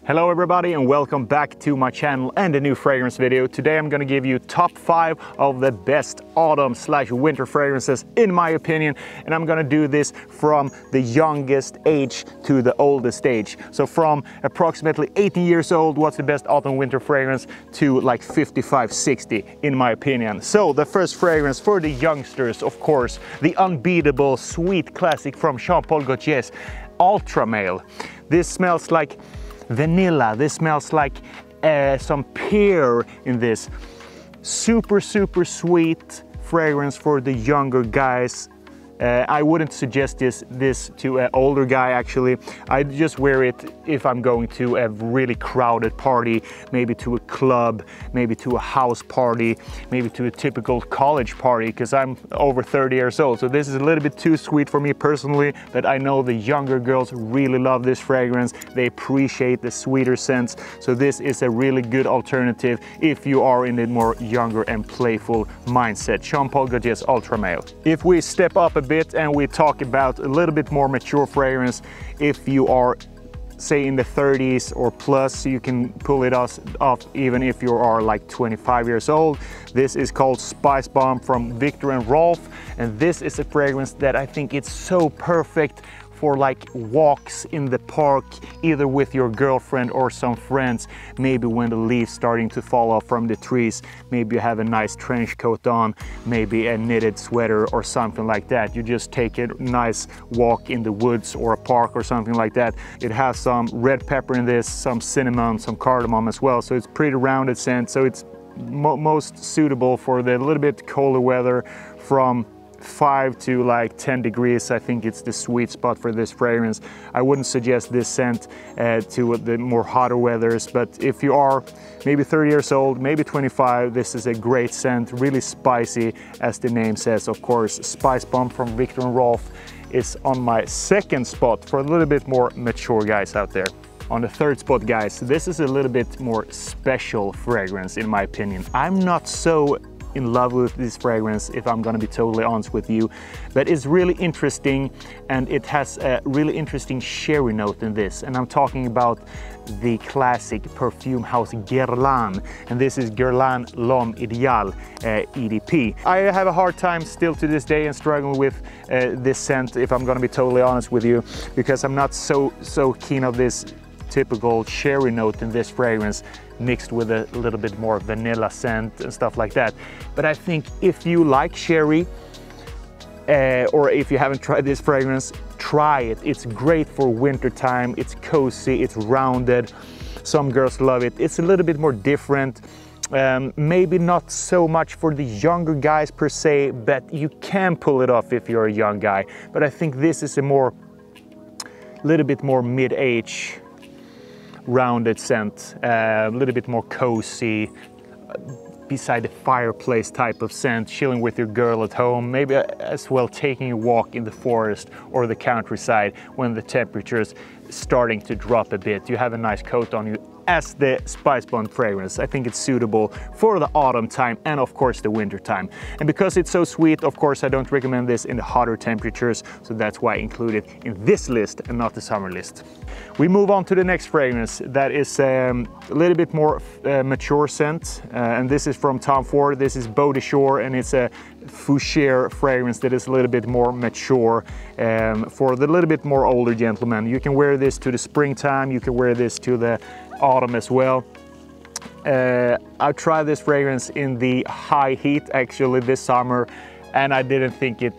Hello everybody and welcome back to my channel and a new fragrance video. Today I'm gonna give you top 5 of the best autumn/winter fragrances in my opinion, and I'm gonna do this from the youngest age to the oldest age. So from approximately 18 years old, what's the best autumn/winter fragrance, to like 55, 60 in my opinion. So the first fragrance for the youngsters, of course, the unbeatable sweet classic from Jean Paul Gaultier's Ultra Male. This smells like vanilla. This smells like some pear in this. Super sweet fragrance for the younger guys. I wouldn't suggest this to an older guy actually. I just wear it if I'm going to a really crowded party, maybe to a club, maybe to a house party, maybe to a typical college party, because I'm over 30 years old. So this is a little bit too sweet for me personally, but I know the younger girls really love this fragrance. They appreciate the sweeter scents. So this is a really good alternative if you are in a more younger and playful mindset. Jean Paul Gaultier's Ultra Male. If we step up a bit and we talk about a little bit more mature fragrance, if you are say in the 30s or plus, you can pull it off even if you are like 25 years old. This is called Spicebomb from Viktor and Rolf, and this is a fragrance that I think it's so perfect for like walks in the park, either with your girlfriend or some friends. Maybe when the leaves starting to fall off from the trees, maybe you have a nice trench coat on, maybe a knitted sweater or something like that. You just take a nice walk in the woods or a park or something like that. It has some red pepper in this, some cinnamon, some cardamom as well. So it's pretty rounded scent. So it's most suitable for the little bit colder weather from 5 to like 10 degrees. I think it's the sweet spot for this fragrance. I wouldn't suggest this scent to the more hotter weathers, but if you are maybe 30 years old, maybe 25, this is a great scent, really spicy as the name says. Of course, Spicebomb from Viktor and Rolf is on my second spot for a little bit more mature guys out there. On the third spot, guys, this is a little bit more special fragrance in my opinion. I'm not so in love with this fragrance, if I'm gonna be totally honest with you, but it's really interesting, and it has a really interesting sherry note in this, and I'm talking about the classic perfume house Guerlain, and this is Guerlain L'Homme Ideal EDP. I have a hard time still to this day and struggling with this scent, if I'm gonna be totally honest with you, because I'm not so keen of this typical cherry note in this fragrance mixed with a little bit more vanilla scent and stuff like that. But I think if you like cherry, or if you haven't tried this fragrance, try it. It's great for winter time. It's cozy, it's rounded. Some girls love it. It's a little bit more different. Maybe not so much for the younger guys per se, but you can pull it off if you're a young guy. But I think this is a little bit more mid-age rounded scent, a little bit more cozy, beside the fireplace type of scent, chilling with your girl at home, maybe as well taking a walk in the forest or the countryside when the temperature's starting to drop a bit. You have a nice coat on you as the Spicebomb fragrance. I think it's suitable for the autumn time and of course the winter time. And because it's so sweet, of course I don't recommend this in the hotter temperatures, so that's why I include it in this list and not the summer list. We move on to the next fragrance that is a little bit more mature scent, and this is from Tom Ford. This is Beau, and it's a Fougere fragrance that is a little bit more mature for the little bit more older gentlemen. You can wear this to the springtime, you can wear this to the autumn as well. I tried this fragrance in the high heat actually this summer, and I didn't think it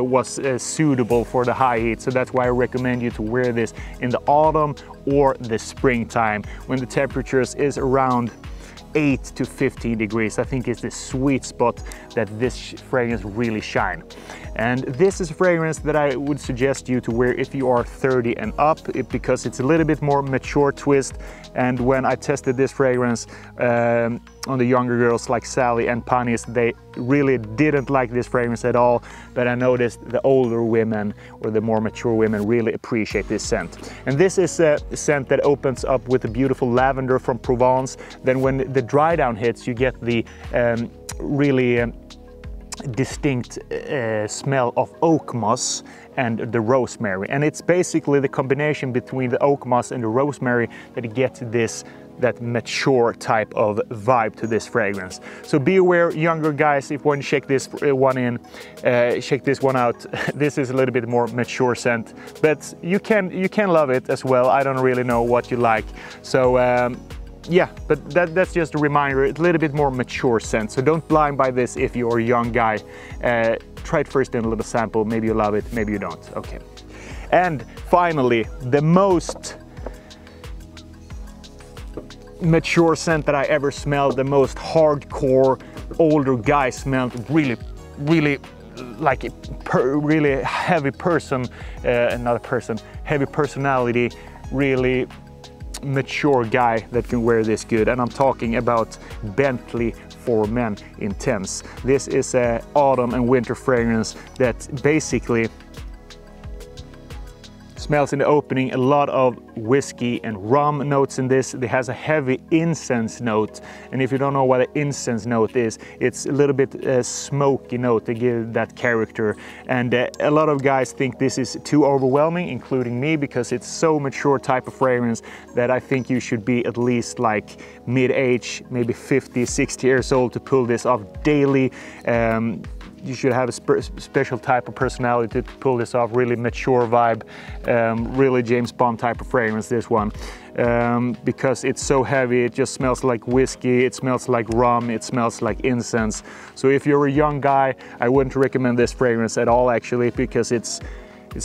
was suitable for the high heat, so that's why I recommend you to wear this in the autumn or the springtime when the temperatures is around 8 to 15 degrees. I think it's the sweet spot that this fragrance really shine. And this is a fragrance that I would suggest you to wear if you are 30 and up, because it's a little bit more mature twist. And when I tested this fragrance on the younger girls like Sally and Panis, they really didn't like this fragrance at all. But I noticed the older women or the more mature women really appreciate this scent. And this is a scent that opens up with a beautiful lavender from Provence. Then when the dry down hits, you get the really distinct smell of oak moss and the rosemary, and it's basically the combination between the oak moss and the rosemary that gets that mature type of vibe to this fragrance. So be aware, younger guys, if you want to check this check this one out. This is a little bit more mature scent, but you can love it as well. I don't really know what you like, so yeah, but that's just a reminder, it's a little bit more mature scent, so don't blind by this if you're a young guy. Try it first in a little sample, maybe you love it, maybe you don't. Okay. And finally, the most mature scent that I ever smelled, the most hardcore older guy smelled, really like a really heavy person, heavy personality, really mature guy that can wear this good, and I'm talking about Bentley for Men Intense. This is a autumn and winter fragrance that basically smells in the opening a lot of whiskey and rum notes in this. It has a heavy incense note, and if you don't know what an incense note is, it's a little bit smoky note to give that character. And a lot of guys think this is too overwhelming, including me, because it's so mature type of fragrance that I think you should be at least like mid-age, maybe 50, 60 years old to pull this off daily. You should have a special type of personality to pull this off, really mature vibe, really James Bond type of fragrance, this one. Because it's so heavy, it just smells like whiskey, it smells like rum, it smells like incense. So if you're a young guy, I wouldn't recommend this fragrance at all actually, because it's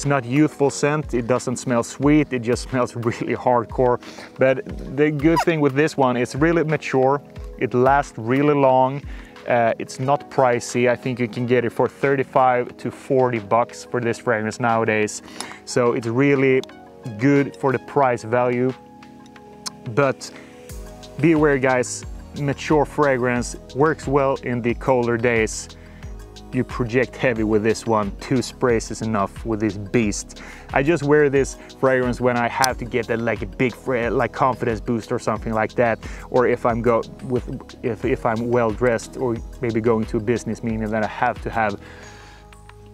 not youthful scent, it doesn't smell sweet, it just smells really hardcore. But the good thing with this one, it's really mature, it lasts really long. It's not pricey. I think you can get it for 35 to 40 bucks for this fragrance nowadays. So it's really good for the price value. But be aware guys, mature fragrance works well in the colder days. You project heavy with this one. 2 sprays is enough with this beast. I just wear this fragrance when I have to get that like a big like confidence boost or something like that, or if I'm if I'm well dressed, or maybe going to a business meeting that I have to have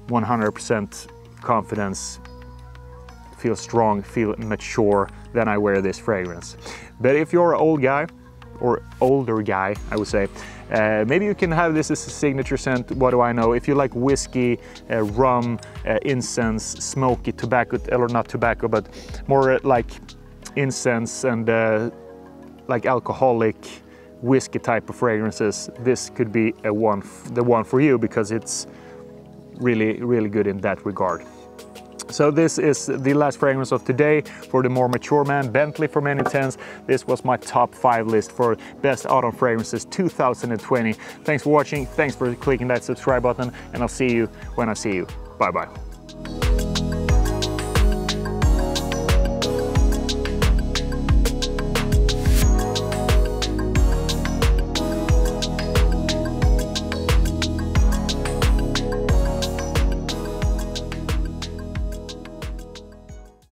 100% confidence, feel strong, feel mature, then I wear this fragrance. But if you're an old guy, or older guy, I would say, maybe you can have this as a signature scent, what do I know. If you like whiskey, rum, incense, smoky tobacco, or not tobacco, but more like incense and like alcoholic whiskey type of fragrances, this could be the one for you, because it's really good in that regard. So this is the last fragrance of today for the more mature man, Bentley for Men Intense. This was my top 5 list for best autumn fragrances 2020. Thanks for watching, thanks for clicking that subscribe button, and I'll see you when I see you. Bye bye.